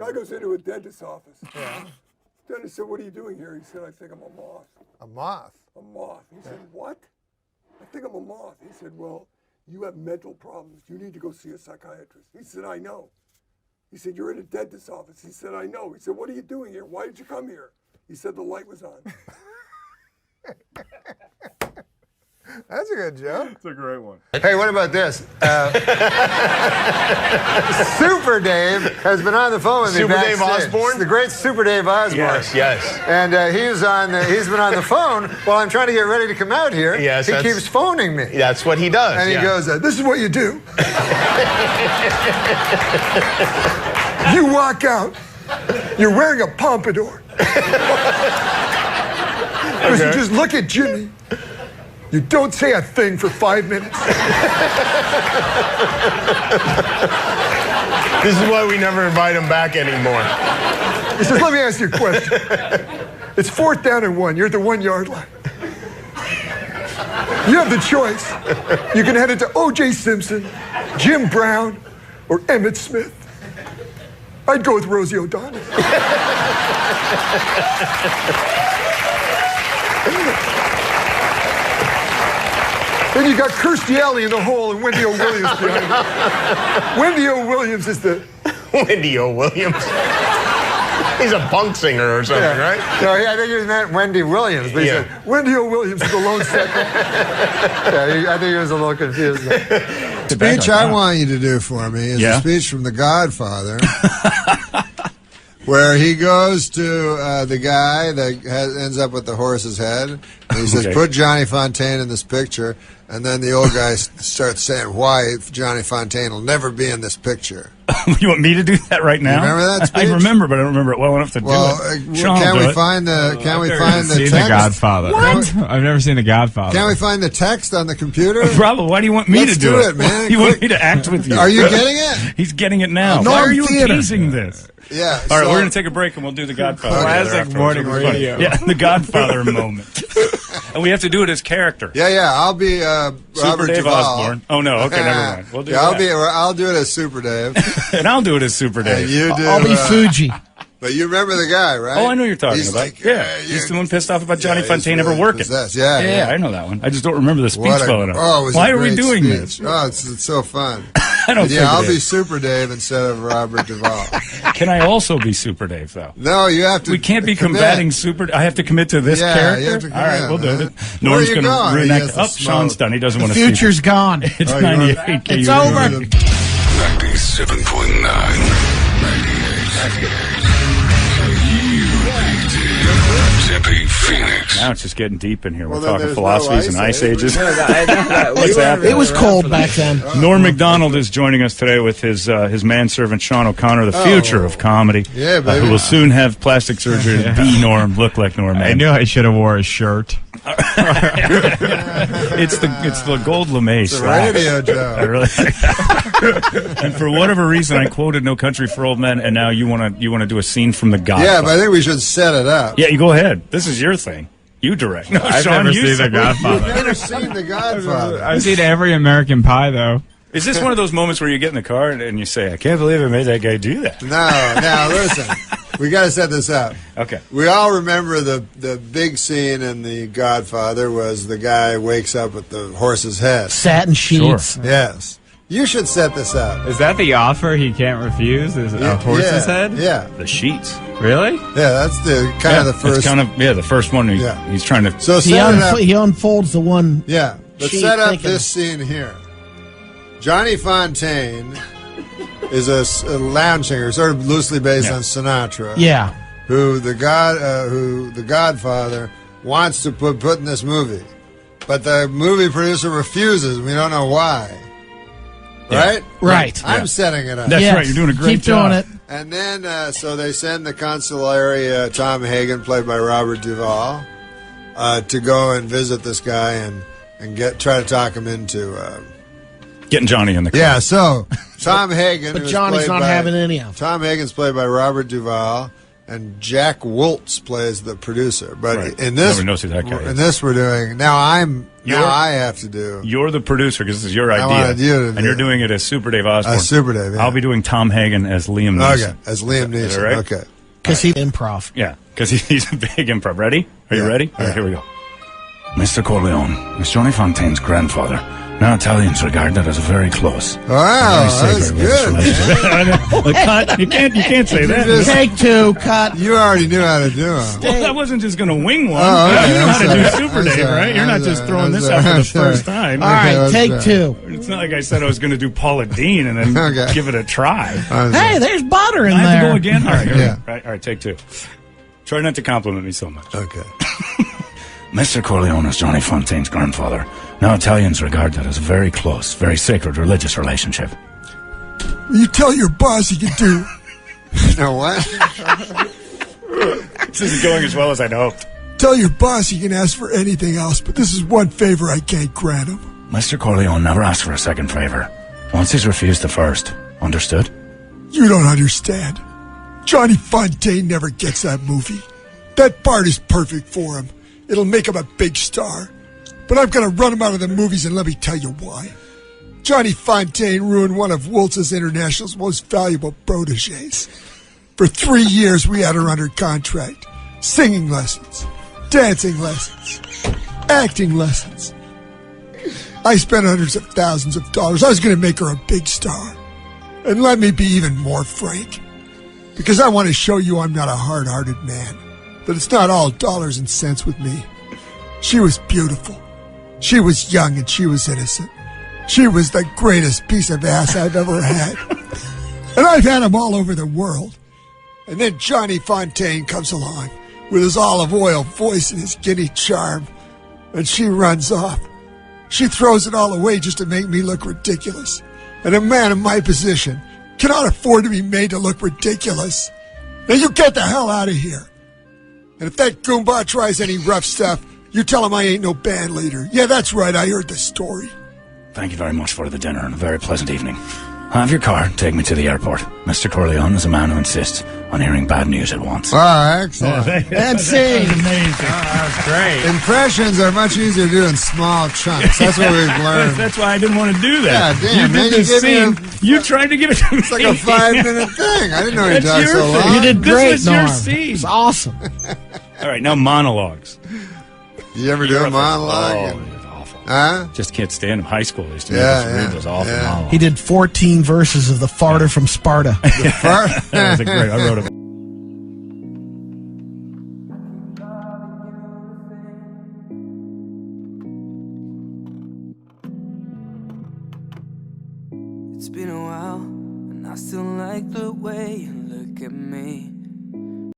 Guy goes into a dentist's office. Yeah. Dentist said, "What are you doing here?" He said, "I think I'm a moth." A moth? A moth. He said, "What?" "I think I'm a moth." He said, "Well, you have mental problems. You need to go see a psychiatrist." He said, "I know." He said, "You're in a dentist's office." He said, "I know." He said, "What are you doing here? Why did you come here?" He said, "The light was on." That's a good joke. It's a great one. Hey, what about this? Super Dave has been on the phone with me. Super backstage. Dave Osborne? The great Super Dave Osborne. Yes. And he's been on the phone while I'm trying to get ready to come out here. Yes, he keeps phoning me. That's what he does. And he goes, "This is what you do. You walk out. You're wearing a pompadour. You just look at Jimmy. You don't say a thing for 5 minutes." This is why we never invite him back anymore. He says, "Let me ask you a question. It's 4th down and 1. You're at the 1 yard line. You have the choice. You can head it to O.J. Simpson, Jim Brown, or Emmett Smith. I'd go with Rosie O'Donnell." Then you got Kirstie Alley in the hole and Wendy O. Williams behind her. Wendy O. Williams is the... Wendy O. Williams. He's a punk singer or something, right? No, I think he meant Wendy Williams, but he said, Wendy O. Williams is the lone second. I think he was a little confused. The speech I want you to do for me is a speech from The Godfather, where he goes to the guy that ends up with the horse's head. And he says, "Put Johnny Fontaine in this picture." And then the old guy starts saying why Johnny Fontaine will never be in this picture. You want me to do that right now? You remember that speech? I remember, but I don't remember it well enough to do it. Sean, can we do it. find the seen text? The Godfather. What? I've never seen The Godfather. Can we find the text on the computer? Probably. Why do you want me Let's to do it, man? You want me to act with you? Are you getting it? He's getting it now. No, Why are you theater. appeasing this? Yeah. All right, we're going to take a break and we'll do The Godfather. Classic morning radio. Yeah, The Godfather moment. And we have to do it as character. Yeah. I'll be Super Robert Dave Duvall. Osborne. Oh, no. Okay, never mind. We'll do that. I'll do it as Super Dave. And I'll do it as Super Dave. And you do, I'll be Fuji. But you remember the guy, right? Oh, I know who you're talking He's about. like, He's the one pissed off about Johnny Fontaine really ever working. Yeah, I know that one. I just don't remember the speech well enough. Oh, it was Why a are we great doing speech. this? Oh, it's so fun. I don't think I'll it be is. Super Dave instead of Robert Duvall. Can I also be Super Dave, though? No, you have to. We can't be commit. combating Super. I have to commit to this character. You have to commit, all right, we'll do it. Where Norm's are you going to going? reenact. He has the Sean's smoke. done. He doesn't want to. Future's gone. It's 98 KUPD. It's over. 97.9. Tempe, Phoenix. Now it's just getting deep in here. We're Well, then talking there's philosophies no and ice ages. What's happening? It was cold back then. Norm Macdonald is joining us today with his manservant Sean O'Connor, the future of comedy. Yeah, baby. Who will soon have plastic surgery to be Norm, look like Norm. I knew I should have wore a shirt. It's the gold lame It's a radio I joke. really and for whatever reason, I quoted "No Country for Old Men," and now you want to do a scene from The Godfather. Yeah, but I think we should set it up. Yeah, you go ahead. This is your thing. You direct. No, I've Sean, never you seen The say- Godfather. You've never seen The Godfather. I've seen every American Pie, though. Is this one of those moments where you get in the car and you say, "I can't believe I made that guy do that"? No, listen. We got to set this up. Okay. We all remember the big scene in The Godfather was the guy wakes up with the horse's head. Satin sheets. Yes. You should set this up. Is that the offer he can't refuse? Is a horse's head? Yeah. The sheets. Really? Yeah, that's the kind of the first. The first one. He's trying to. So He, set it up. he unfolds the one. Yeah, let's sheet set up thinking- this scene here. Johnny Fontaine is a lounge singer, sort of loosely based on Sinatra. Yeah. Who the Godfather wants to put in this movie, but the movie producer refuses. We don't know why. Right? Right. I'm setting it up. That's Yes. right. You're doing a great Keep job. doing it. And then, so they send the consulary, Tom Hagen, played by Robert Duvall, to go and visit this guy and try to talk him into. Getting Johnny in the car. Yeah, so Tom Hagen. But who's Johnny's played not by- having any of it. Tom Hagen's played by Robert Duvall, and Jack Woltz plays the producer. But Right. in this, Nobody knows who that guy is. in this, we're doing now. I have to do. You're the producer because this is your idea, wanted you to and do you're it. doing it as Super Dave Osborne. Super Dave, yeah. I'll be doing Tom Hagen as Liam Neeson. Okay, as Liam Is that Neeson. right? Okay. Because he's improv. Yeah, because he's a big improv. Ready? Are you Yeah, ready? All yeah. right, here we go. Mr. Corleone is Johnny Fontaine's grandfather. Now Italians regard that as very close. Wow, Very that's sacred good. relationship. I know. Cut. You can't say that. just- Take two, cut. You already knew how to do them. Well, I wasn't just going to wing one. Oh, okay, You know I'm how to do sorry. Super I'm Dave, sorry. right? You're I'm not just sorry. throwing I'm this sorry. out for I'm the sorry. first time. All right, that's take right. two. It's not like I said I was going to do Paula Dean and then Okay. give it a try. Hey, there's butter in I have to there. go again? All right, here Yeah. we go. All right, take two. Try not to compliment me so much. Okay. Mr. Corleone is Johnny Fontaine's grandfather. Now Italians regard that as a very close, very sacred religious relationship. You tell your boss he can do. You know what? This isn't going as well as I'd hoped. Tell your boss he can ask for anything else, but this is one favor I can't grant him. Mr. Corleone never asked for a second favor. Once he's refused the first. Understood? You don't understand. Johnny Fontaine never gets that movie. That part is perfect for him. It'll make him a big star. But I'm going to run him out of the movies, and let me tell you why. Johnny Fontaine ruined one of Woltz's International's most valuable proteges. For 3 years, we had her under contract. Singing lessons, dancing lessons, acting lessons. I spent hundreds of thousands of dollars. I was going to make her a big star. And let me be even more frank. Because I want to show you I'm not a hard-hearted man. But it's not all dollars and cents with me. She was beautiful. She was young and she was innocent. She was the greatest piece of ass I've ever had. And I've had them all over the world. And then Johnny Fontaine comes along with his olive oil voice and his giddy charm. And she runs off. She throws it all away just to make me look ridiculous. And a man in my position cannot afford to be made to look ridiculous. Now you get the hell out of here. And if that Goomba tries any rough stuff, you tell him I ain't no band leader. Yeah, that's right, I heard the story. Thank you very much for the dinner and a very pleasant evening. Have your car take me to the airport. Mr. Corleone is a man who insists on hearing bad news at once. Oh, excellent. And sing. That's great. Impressions are much easier to do in small chunks. That's what we've learned. That's why I didn't want to do that. Yeah, damn, you man, did you this gave me scene. You tried to give it to me. It's like a 5-minute thing. I didn't know you That's talked your so thing. long. You did This great, was your Norm. scene. It's awesome. All right, now monologues. You ever do a monologue? Oh, it was awful. Huh? Just can't stand them. High school, they used to Yeah, make us read yeah, those awful yeah. monologues. He did 14 verses of the farter from Sparta. Fart? That was a great. I wrote it.